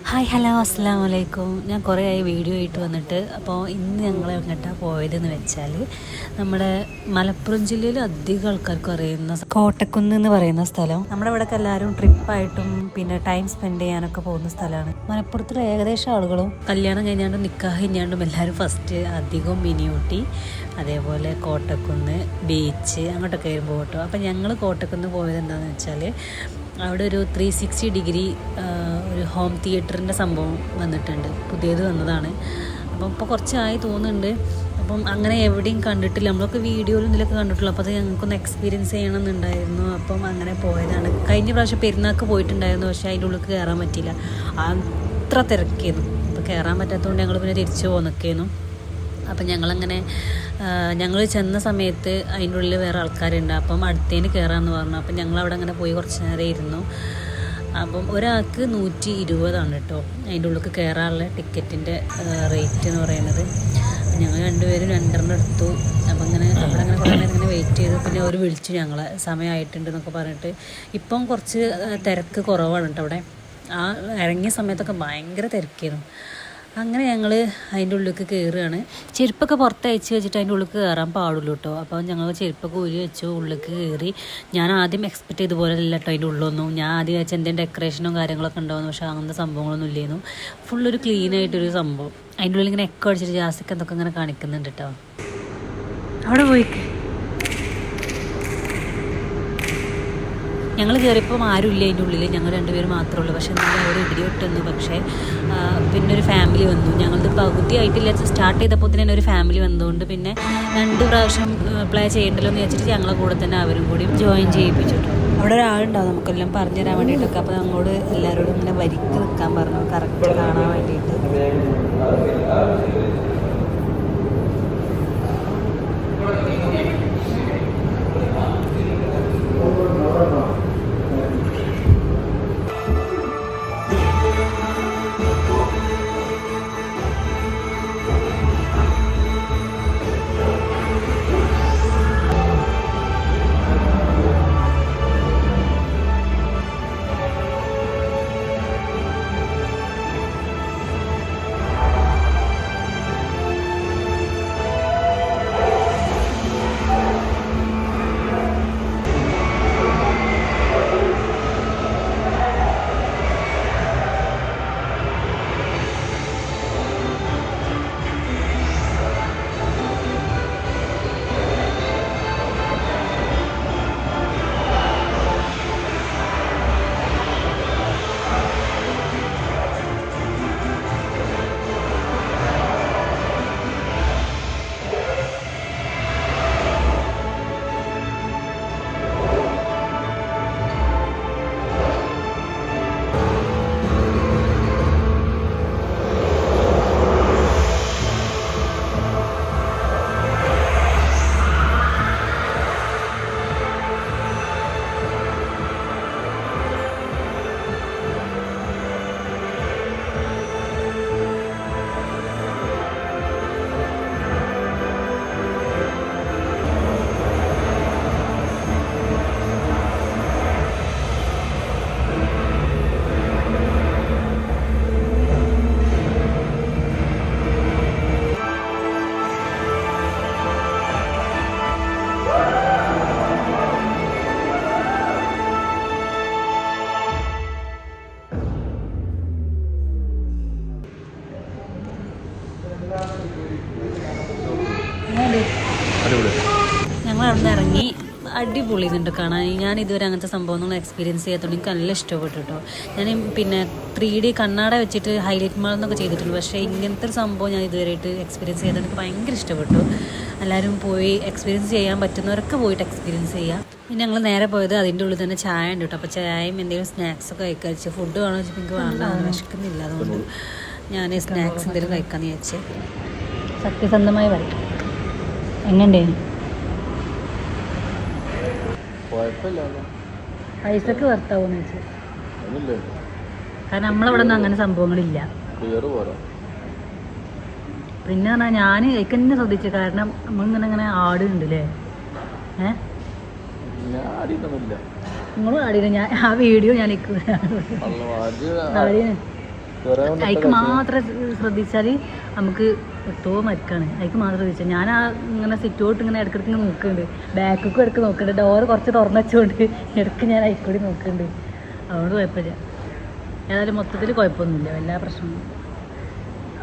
Hi hello അസ്സാം വലൈക്കും. ഞാൻ കുറേ ആയി വീഡിയോ ആയിട്ട് വന്നിട്ട്. അപ്പോൾ ഇന്ന് ഞങ്ങൾ എങ്ങോട്ടാണ് പോയതെന്ന് വെച്ചാൽ നമ്മുടെ മലപ്പുറം ജില്ലയിൽ അധികം ആൾക്കാർക്ക് അറിയുന്ന കോട്ടക്കുന്ന് എന്ന് പറയുന്ന സ്ഥലം. നമ്മുടെ ഇവിടെയൊക്കെ എല്ലാവരും ട്രിപ്പായിട്ടും പിന്നെ ടൈം സ്പെൻഡ് ചെയ്യാനൊക്കെ പോകുന്ന സ്ഥലമാണ്. മലപ്പുറത്തുള്ള ഏകദേശം ആളുകളും കല്യാണം കഴിഞ്ഞാണ്ടും നിക്കാഹ് കഴിഞ്ഞാണ്ടും എല്ലാവരും ഫസ്റ്റ് അധികം മിനി ഊട്ടി, അതേപോലെ കോട്ടക്കുന്ന് ബീച്ച് അങ്ങോട്ടൊക്കെ വരുമ്പോൾ കേട്ടോ. അപ്പോൾ ഞങ്ങൾ കോട്ടക്കുന്ന് പോയത് എന്താണെന്ന് വെച്ചാൽ അവിടെ ഒരു 360 ഡിഗ്രി ഒരു ഹോം തിയേറ്ററിൻ്റെ സംഭവം വന്നിട്ടുണ്ട്, പുതിയത് വന്നതാണ്. അപ്പം ഇപ്പോൾ കുറച്ചായി തോന്നുന്നുണ്ട്. അപ്പം അങ്ങനെ എവിടെയും കണ്ടിട്ടില്ല, നമ്മളൊക്കെ വീഡിയോയിലും ഇതിലൊക്കെ കണ്ടിട്ടുള്ളൂ. അപ്പോൾ അത് ഞങ്ങൾക്കൊന്ന് എക്സ്പീരിയൻസ് ചെയ്യണമെന്നുണ്ടായിരുന്നു. അപ്പം അങ്ങനെ പോയതാണ്. കഴിഞ്ഞ പ്രാവശ്യം പെരുന്നാൾക്ക് പോയിട്ടുണ്ടായിരുന്നു, പക്ഷേ അതിൻ്റെ ഉള്ളിൽ കയറാൻ പറ്റിയില്ല, അത്ര തിരക്കിയിരുന്നു. അപ്പോൾ കയറാൻ പറ്റാത്തതുകൊണ്ട് ഞങ്ങൾ പിന്നെ തിരിച്ചു പോന്നൊക്കെയായിരുന്നു. അപ്പം ഞങ്ങളങ്ങനെ ഞങ്ങൾ ചെന്ന സമയത്ത് അതിൻ്റെ ഉള്ളിൽ വേറെ ആൾക്കാരുണ്ട്. അപ്പം അടുത്തേന് കയറാമെന്ന് പറഞ്ഞു. അപ്പം ഞങ്ങളവിടെ അങ്ങനെ പോയി കുറച്ച് നേരം ഇരുന്നു. അപ്പം ഒരാൾക്ക് 120 കേട്ടോ അതിൻ്റെ ഉള്ളിൽ കയറാനുള്ള ടിക്കറ്റിൻ്റെ റേറ്റ് എന്ന് പറയുന്നത്. ഞങ്ങൾ രണ്ടുപേരും 2 എടുത്തു. അപ്പം ഇങ്ങനെ അവിടെ അങ്ങനെ കുറേ നേരം ഇങ്ങനെ വെയിറ്റ് ചെയ്തു. പിന്നെ അവർ വിളിച്ചു ഞങ്ങളെ സമയമായിട്ടുണ്ട് എന്നൊക്കെ പറഞ്ഞിട്ട്. ഇപ്പം കുറച്ച് തിരക്ക് കുറവാണ് കേട്ടോ അവിടെ. ആ ഇറങ്ങിയ സമയത്തൊക്കെ ഭയങ്കര തിരക്കായിരുന്നു. അങ്ങനെ ഞങ്ങൾ അതിൻ്റെ ഉള്ളിലേക്ക് കയറുകയാണ്. ചെരുപ്പൊക്കെ പുറത്തയച്ച് വെച്ചിട്ട് അതിൻ്റെ ഉള്ളിൽ കയറാൻ പാടുള്ളൂ കേട്ടോ. അപ്പോൾ ഞങ്ങൾ ചെരുപ്പൊക്കെ ഊരി വെച്ചു, ഉള്ളിലേക്ക് കയറി. ഞാൻ ആദ്യം എക്സ്പെക്റ്റ് ചെയ്ത പോലെ അല്ല കേട്ടോ അതിൻ്റെ ഉള്ളൊന്നും. ഞാൻ ആദ്യം വെച്ചാൽ എന്തെങ്കിലും ഡെക്കറേഷനോ കാര്യങ്ങളൊക്കെ ഉണ്ടാവുന്നു, പക്ഷേ അങ്ങനത്തെ സംഭവങ്ങളൊന്നും ഇല്ലായിരുന്നു. ഫുള്ളൊരു ക്ലീനായിട്ടൊരു സംഭവം. അതിൻ്റെ ഉള്ളിൽ ഇങ്ങനെ എക്കോ അടിച്ചിട്ട് ജാസിക്ക് എന്തൊക്കെ ഇങ്ങനെ കാണിക്കുന്നുണ്ട് കേട്ടോ. അവിടെ പോയിക്ക് ഞങ്ങൾ കയറിയപ്പം ആരുമില്ല അതിൻ്റെ ഉള്ളിൽ, ഞങ്ങൾ രണ്ടുപേരും മാത്രമേ ഉള്ളൂ. പക്ഷേ എന്നാലും അവിടെ ഇടി വിട്ടുന്നു. പക്ഷേ പിന്നെ ഒരു ഫാമിലി വന്നു. ഞങ്ങളത് പകുതി ആയിട്ടില്ല, സ്റ്റാർട്ട് ചെയ്തപ്പോൾ തന്നെ ഒരു ഫാമിലി വന്നതുകൊണ്ട് പിന്നെ 2 പ്രാവശ്യം പ്ലേ ചെയ്യണ്ടല്ലോ എന്ന് വെച്ചിട്ട് ഞങ്ങളെ കൂടെ തന്നെ അവരും കൂടി ജോയിൻ ചെയ്യിപ്പിച്ചു. അവിടെ ഒരാളുണ്ടാവും നമുക്കെല്ലാം പറഞ്ഞു തരാൻ വേണ്ടിയിട്ടൊക്കെ. അപ്പോൾ ഞങ്ങളോട് എല്ലാവരോടും ഇങ്ങനെ വരിക്ക് നിൽക്കാൻ പറഞ്ഞു, കറക്റ്റ് കാണാൻ വേണ്ടിയിട്ട്. ഞങ്ങൾ അവിടെ നിന്ന് ഇറങ്ങി. അടിപൊളി ഇതുണ്ട് കാണാൻ. ഞാൻ ഇതുവരെ അങ്ങനത്തെ സംഭവങ്ങളൊന്നും എക്സ്പീരിയൻസ് ചെയ്യാത്തതുകൊണ്ട് എനിക്ക് നല്ല ഇഷ്ടപ്പെട്ടു കേട്ടോ. ഞാൻ പിന്നെ 3D കണ്ണാട വെച്ചിട്ട് ഹൈലൈറ്റ് മാൾ എന്നൊക്കെ ചെയ്തിട്ടുള്ളൂ, പക്ഷേ ഇങ്ങനത്തെ ഒരു സംഭവം ഞാൻ ഇതുവരെയായിട്ട് എക്സ്പീരിയൻസ് ചെയ്തത് എനിക്ക് ഭയങ്കര ഇഷ്ടപ്പെട്ടു. എല്ലാവരും പോയി എക്സ്പീരിയൻസ് ചെയ്യാൻ പറ്റുന്നവരൊക്കെ പോയിട്ട് എക്സ്പീരിയൻസ് ചെയ്യാം. പിന്നെ ഞങ്ങൾ നേരെ പോയത് അതിൻ്റെ ഉള്ളിൽ തന്നെ ചായ ഉണ്ട് കേട്ടോ. അപ്പോൾ ചായയും എന്തെങ്കിലും സ്നാക്സൊക്കെ കഴിച്ചു. ഫുഡ് വേണമെന്ന് വെച്ചപ്പോൾ എനിക്ക് വേണ്ട, വിശക്കുന്നില്ല. അതുകൊണ്ട് ഞാൻ സ്നാക്സ് എന്തെങ്കിലും കഴിക്കാമെന്ന് വിചാരിച്ച്. സത്യസന്ധമായി പറയും, എങ്ങനെയുണ്ടേ? പൈസക്ക് വർത്താവോന്ന് വെച്ചു. കാരണം നമ്മളവിടെ ഒന്നും അങ്ങനെ സംഭവങ്ങളില്ല. പിന്നെ പറഞ്ഞാൽ ഞാൻ എനിക്ക് തന്നെ ശ്രദ്ധിച്ചു. കാരണം നമ്മളിങ്ങനെ ഇങ്ങനെ ആടുന്നുണ്ടല്ലേ. നിങ്ങളും ആടിയില്ല. ഞാൻ ആ വീഡിയോ ഞാൻ ആടിന് അതിക്ക് മാത്രം ശ്രദ്ധിച്ചാൽ നമുക്ക് എത്രയോ മരിക്കാണ്. അതിക്ക് മാത്രം ശ്രദ്ധിച്ചാൽ ഞാൻ ഇങ്ങനെ സിറ്റോട്ട് ഇങ്ങനെ ഇടയ്ക്കിടയ്ക്ക് നോക്കുന്നുണ്ട്, ബാക്കൊക്കെ ഇടയ്ക്ക് നോക്കുന്നുണ്ട്, ഡോറ് കുറച്ച് തുറന്നു വെച്ചുകൊണ്ട് ഇടയ്ക്ക് ഞാൻ അതിൽക്കൂടി നോക്കുന്നുണ്ട്. അതുകൊണ്ട് കുഴപ്പമില്ല. ഏതായാലും മൊത്തത്തിൽ കുഴപ്പമൊന്നുമില്ല, എല്ലാ പ്രശ്നങ്ങളും.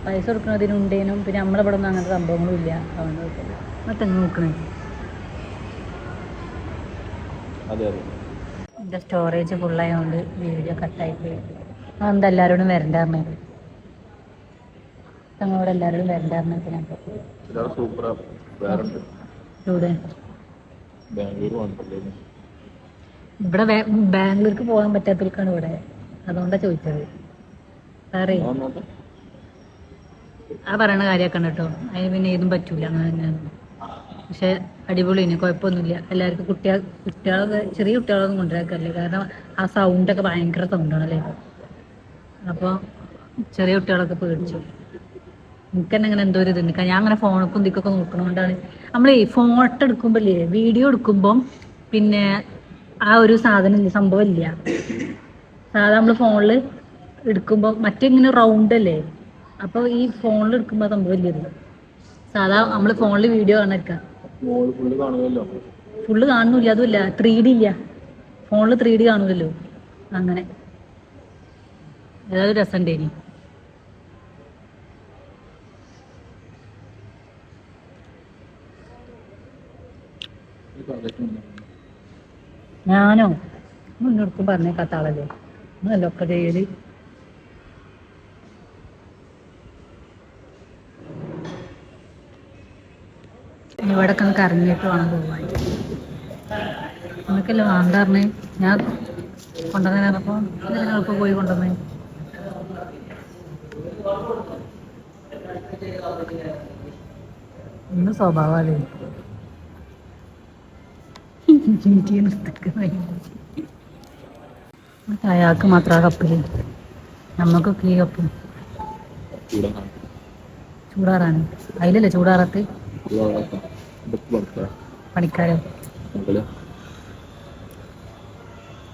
പൈസ കൊടുക്കുന്നതിനുണ്ടേനും പിന്നെ നമ്മളിവിടെ ഒന്നും അങ്ങനത്തെ സംഭവങ്ങളും ഇല്ല. അതുകൊണ്ട് കുഴപ്പമില്ല. മറ്റെങ്ങ് നോക്കണേ എൻ്റെ സ്റ്റോറേജ് ഫുള്ളായതുകൊണ്ട് വീഡിയോ കട്ടായിപ്പോയി. അതെന്താ എല്ലാവരോടും വരണ്ടായിരുന്നേ, ഞങ്ങളോട് എല്ലാവരോടും വരണ്ടായിരുന്നേ. ഇവിടെ ബാംഗ്ലൂർക്ക് പോകാൻ പറ്റാത്തവർക്കാണ് ഇവിടെ, അതുകൊണ്ടാണ് ചോദിച്ചത്. സാറേ ആ പറയണ കാര്യമൊക്കെ ഉണ്ട് കേട്ടോ, അതിന് പിന്നെ ഏതും പറ്റൂല അങ്ങനെ തന്നെയാണ്. പക്ഷെ അടിപൊളിയാണ്, കുഴപ്പമൊന്നുമില്ല. എല്ലാവർക്കും കുട്ടികളൊക്കെ ചെറിയ കുട്ടികളൊന്നും കൊണ്ടുവരാക്കല്ലേ, കാരണം ആ സൗണ്ടൊക്കെ ഭയങ്കര സൗണ്ടാണല്ലേ. അപ്പോൾ ചെറിയ കുട്ടികളൊക്കെ പേടിച്ചു. എനിക്ക് തന്നെ ഇങ്ങനെ എന്തോ ഒരു ഇതുണ്ട്, ഞാൻ അങ്ങനെ ഫോണൊക്കെ ഇതിക്കൊക്കെ നോക്കണോണ്ടാണ്. നമ്മളേ ഫോട്ടോ എടുക്കുമ്പോഴേ, വീഡിയോ എടുക്കുമ്പം പിന്നെ ആ ഒരു സംഭവം ഇല്ല. സാധാ നമ്മൾ ഫോണിൽ എടുക്കുമ്പോൾ മറ്റിങ്ങനെ റൗണ്ട് അല്ലേ, അപ്പോൾ ഈ ഫോണിൽ എടുക്കുമ്പോൾ സംഭവം ഇല്ല. സാധാ നമ്മൾ ഫോണിൽ വീഡിയോ കാണാൻ ഫുള്ള് കാണുന്നില്ല, അതുമില്ല 3D ഇല്ല ഫോണിൽ, 3D കാണുമല്ലോ അങ്ങനെ. ഏതായാലും രസമുണ്ടേനി. ഞാനോ മുന്നോട്ടും പറഞ്ഞേക്കാത്ത ആളല്ലേ, നല്ലൊക്കെ ചെയ്യല്. ഇവിടൊക്കെ നമുക്ക് ഇറങ്ങിയിട്ട് വേണം പോവാൻ. നമുക്കല്ലേ വേണ്ട പറഞ്ഞേ, ഞാൻ കൊണ്ടുവന്നപ്പോൾ ഇതിനൊക്കെ പോയി കൊണ്ടുവന്നേ. ഇന്ന് സ്വഭാവല്ലേ അയാൾക്ക് മാത്രം ആ കപ്പില്, നമ്മക്കൊക്കെ ഈ കപ്പ് ചൂടാറാണ്. അതിലല്ലേ ചൂടാറാത്ത് പണിക്കാരോ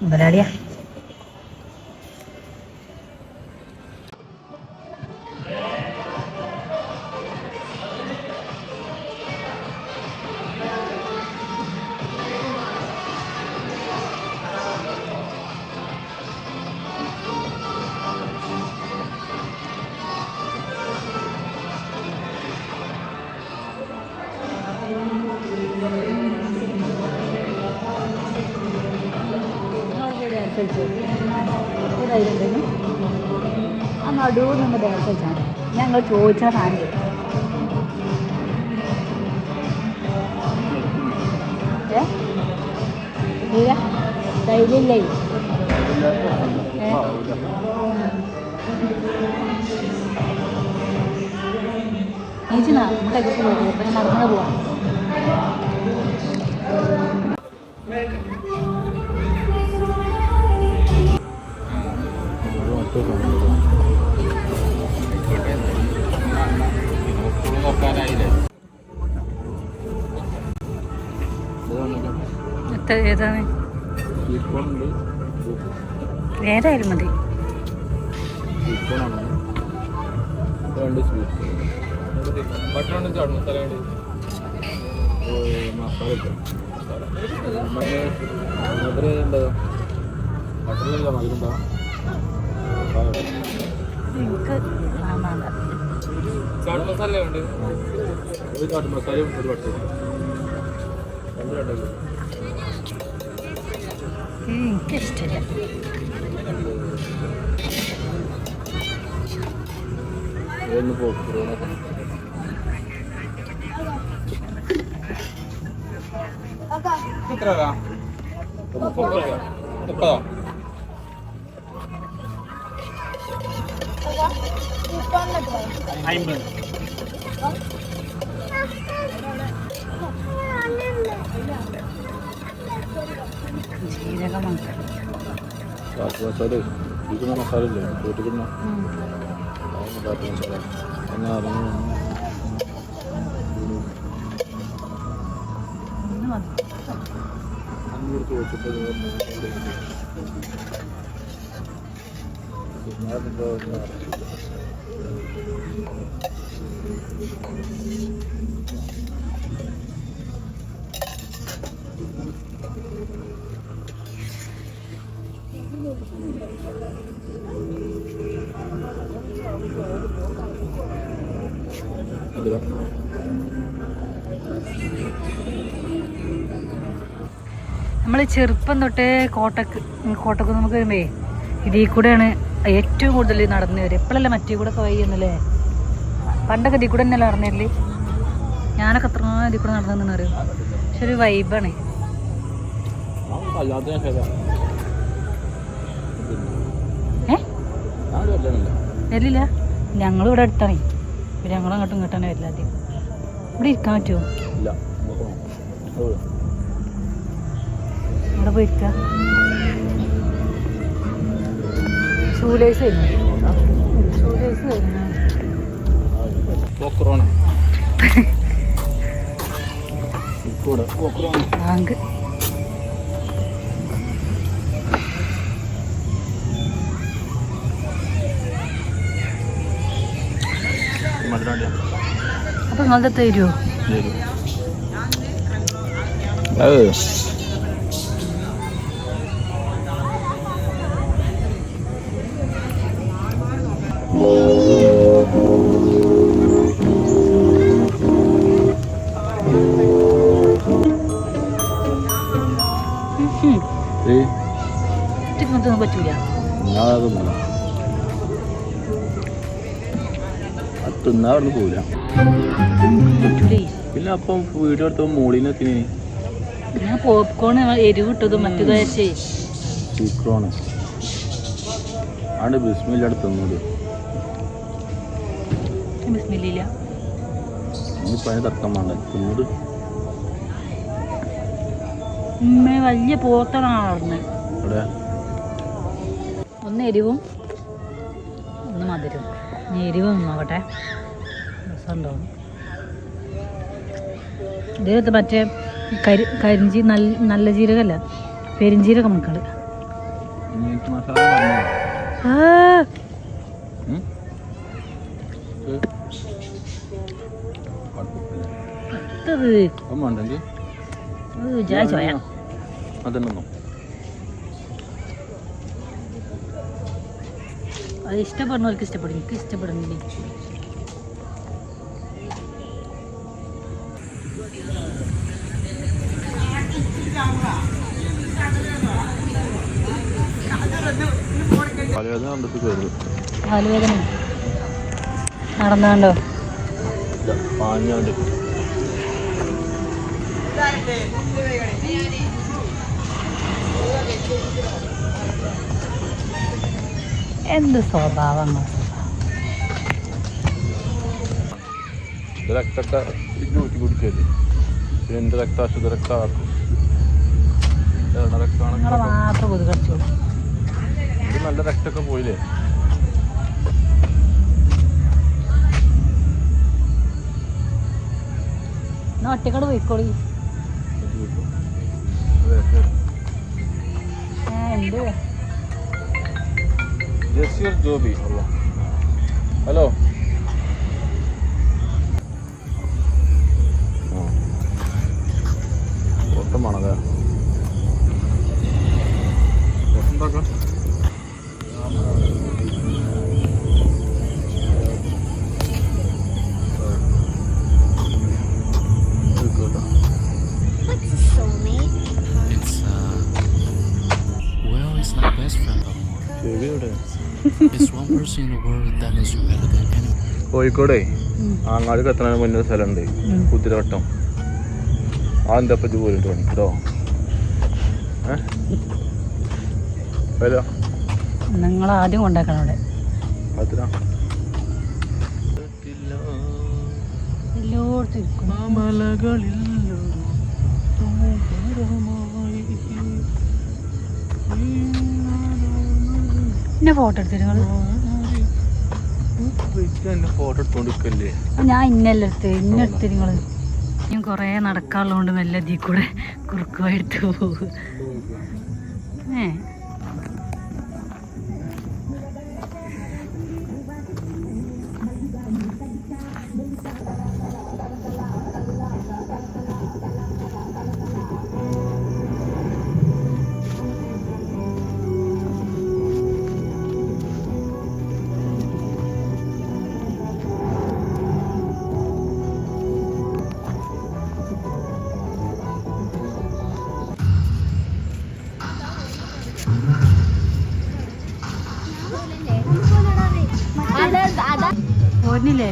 മുതലാളിയാ. ആ നടുവ് നിന്ന് ഡാൻസ് വെച്ചാൽ ഞങ്ങൾ ചോദിച്ച സാധനം ധൈര്യമില്ലേ? ചേച്ചി നമുക്ക് പോകും, നടന്നു പോവാം. ഏതാണ്? ഏതായാലും മതി. എനിക്ക് എനിക്കിഷ്ടമില്ല. നമ്മൾ ചെറുപ്പം തൊട്ടേ കോട്ടക്ക് നമുക്ക് വരുമ്പേ ഇതിൽ കൂടെയാണ് ഏറ്റവും കൂടുതൽ നടന്നു വരും. എപ്പോഴല്ലേ മറ്റേ കൂടെ ഒക്കെ വൈകുന്നല്ലേ? പണ്ടൊക്കെ ഇതിൽ കൂടെ തന്നെയല്ലേ നടന്നില്ലേ? ഞാനൊക്കെ എത്ര ഇതിൽ കൂടെ നടന്നെന്ന് അറിയും. പക്ഷെ ഒരു വൈബാണ്. വരില്ല. ഞങ്ങളിവിടെ അടുത്താണ്. പിന്നെ ഞങ്ങളങ്ങോട്ടും ഇങ്ങോട്ടാണ് വരില്ല. ആദ്യം ഇവിടെ ഇരിക്കാൻ പറ്റുമോ? ഇവിടെ പോയി ഇരിക്ക. ഷൂലേസ് വരുന്നു. ഷൂലേസ് വരുന്നു. ബാങ്ക് അപ്പൊ നിങ്ങളുടെ തരുമോ? പറ്റൂല. പോവില്ല. പിന്നെ അപ്പം വീഡിയോ എടുത്ത മോളിനെത്തിന് ഞാൻ പോപ്കോൺ എരിവ് ഇട്ടത് മറ്റേതാ ചിക്കോണ് ആണ് ബിസ്മില്ല എടുത്തുന്നത്. ബിസ്മില്ല ഇനിയിപ്പോ അതിന് തർക്കം വേണ്ട തിന്നത്. വലിയ പോത്താണ് നടന്നത്. ഒന്ന് എരിവും ഒന്ന് മധുരവും. എരിവും നോക്കട്ടെ, രസമുണ്ടാവും. ഇദ്ദേഹത്തെ മറ്റേ കരിഞ്ചി നല്ല ജീരകമല്ല, പെരിഞ്ചീരക മക്കള്. അത് ഇഷ്ടപ്പെടുന്നവർക്ക് ഇഷ്ടപ്പെടും, എനിക്ക് ഇഷ്ടപ്പെടുന്നില്ല. കാലുവേദന നടന്നാണ്ടോ? എന്ത് സ്വഭാവങ്ങൾ. രക്തൊക്കെ ഊറ്റി കുടിക്കല്ലേ, പിന്നെ എൻ്റെ രക്താശുദ്ധ രക്തമാക്കും. മാത്രം കൊതു കടിച്ചോളൂ. ഇത് നല്ല രക്തമൊക്കെ പോയില്ലേ? ഒറ്റക്കോട് പോയിക്കോളി. എന്ത് ജസീർ ജോബി. ഹലോ, ഓട്ടമാണത്. എന്താക്കാം? കോഴിക്കോടേ അങ്ങാടിക്ക് എത്തുന്നതിന് മുന്നേ സ്ഥലമുണ്ട്, കുതിരവട്ടം. അതെന്താ പറ്റി പോയിട്ട് പണിക്കോ? നിങ്ങൾ ആദ്യം കൊണ്ടാക്കണം അവിടെ. പിന്നെ ഫോട്ടോ എടുത്തിരുന്നു. ഫോട്ടോ എടുത്തോണ്ടിരിക്കല്ലേ? ഞാൻ ഇന്നല്ല ഇന്നെടുത്ത് നിങ്ങള്. ഞാൻ കൊറേ നടക്കാനുള്ളതുകൊണ്ട് മെല്ലെ ഇതിൽ കൂടെ കുറുക്ക് എടുത്ത് പോകും. പോരുന്നില്ലേ?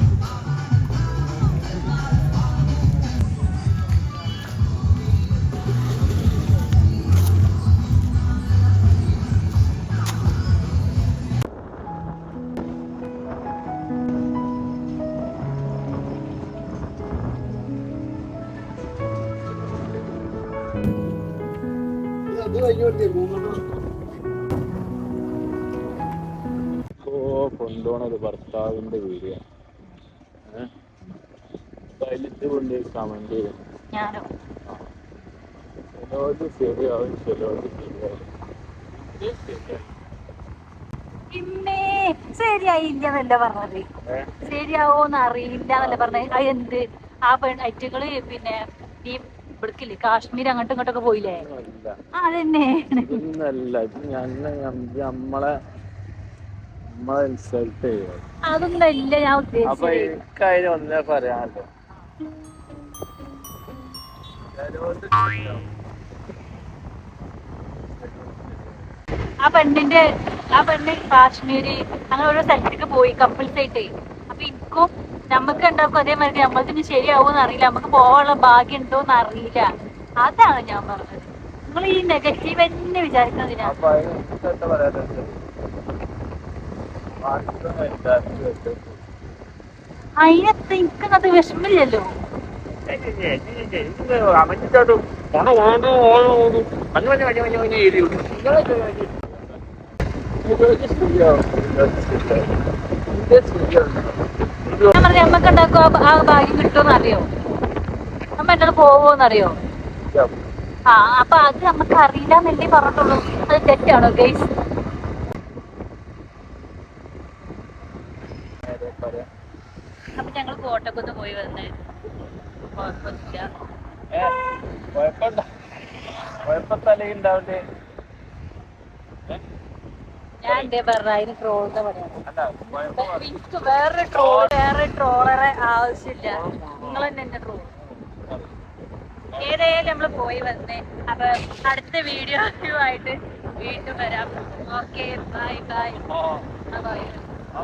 കൊണ്ടുപോണത് ഭർത്താവിന്റെ വീഡിയോ അതിലിട്ട് കൊണ്ട് കമന്റ് ചെയ്തു. ഞാനോ ചിലവർക്ക് ശരിയാവും, ചിലവർക്ക് ശരിയാവും. പിന്നെ ശരിയായില്ല എന്നല്ല പറഞ്ഞത്, ശരിയാവോന്ന് അറിയില്ല എന്നല്ല പറഞ്ഞത്. അത് എന്ത് ആ ഐറ്റുകള് പിന്നെ ഈ ഇവിടക്കില്ലേ കാശ്മീർ അങ്ങോട്ടും ഇങ്ങോട്ടൊക്കെ പോയില്ലേ? അതന്നെ നമ്മളെ ഇൻസൾട്ട് ചെയ്യുക. അതൊന്നും അല്ല ഞാൻ അപ്പൊ ഉദ്ദേശിച്ചത്. എനിക്കതിന് ഒന്നേ പറയാനല്ലോ. ആ പെണ്ണ് കാശ്മീര് അങ്ങനെ ഓരോ സ്ഥലത്തേക്ക് പോയി കപ്പിൾസ് ആയിട്ട്. അപ്പൊ എനിക്കും നമ്മക്ക് ഉണ്ടാക്കും അതേമാതിരി നമ്മൾക്ക് ശരിയാവോന്ന് അറിയില്ല, നമുക്ക് പോകാനുള്ള ഭാഗ്യം ഉണ്ടോന്ന് അറിയില്ല. അതാണ് ഞാൻ പറഞ്ഞത്. നിങ്ങൾ ഈ നെഗറ്റീവ് തന്നെ വിചാരിക്കുന്നതിനാ. അതിനകത്ത് എനിക്കത് വിഷമില്ലല്ലോ. ഞാൻ പറഞ്ഞ നമ്മക്ക് ഉണ്ടാക്കും ആ ഭാഗ്യം കിട്ടുമെന്ന് അറിയോ? നമ്മ എന്നോട് പോവോന്നറിയോ? ആ അപ്പൊ അത് നമുക്ക് അറിയില്ല എന്നല്ലേ പറഞ്ഞിട്ടുള്ളൂ. അത് തെറ്റാണോ ഗൈസ്? അപ്പൊ ഞങ്ങൾ കോട്ടക്കൊന്ന് പോയി വന്നേ, കുഴപ്പമൊന്നുമില്ല. ഞാൻ എന്തേ പറഞ്ഞ അതിന് ട്രോളിന്റെ പണിയാണ്. എനിക്ക് വേറെ ട്രോളറെ ആവശ്യമില്ല. നിങ്ങൾ തന്നെ എന്നെ ട്രോൾ. ഏതായാലും നമ്മള് പോയി വന്നേ. അപ്പൊ അടുത്ത വീഡിയോ ആയിട്ട് വീണ്ടും വരാം. Okay, bye bye. ആ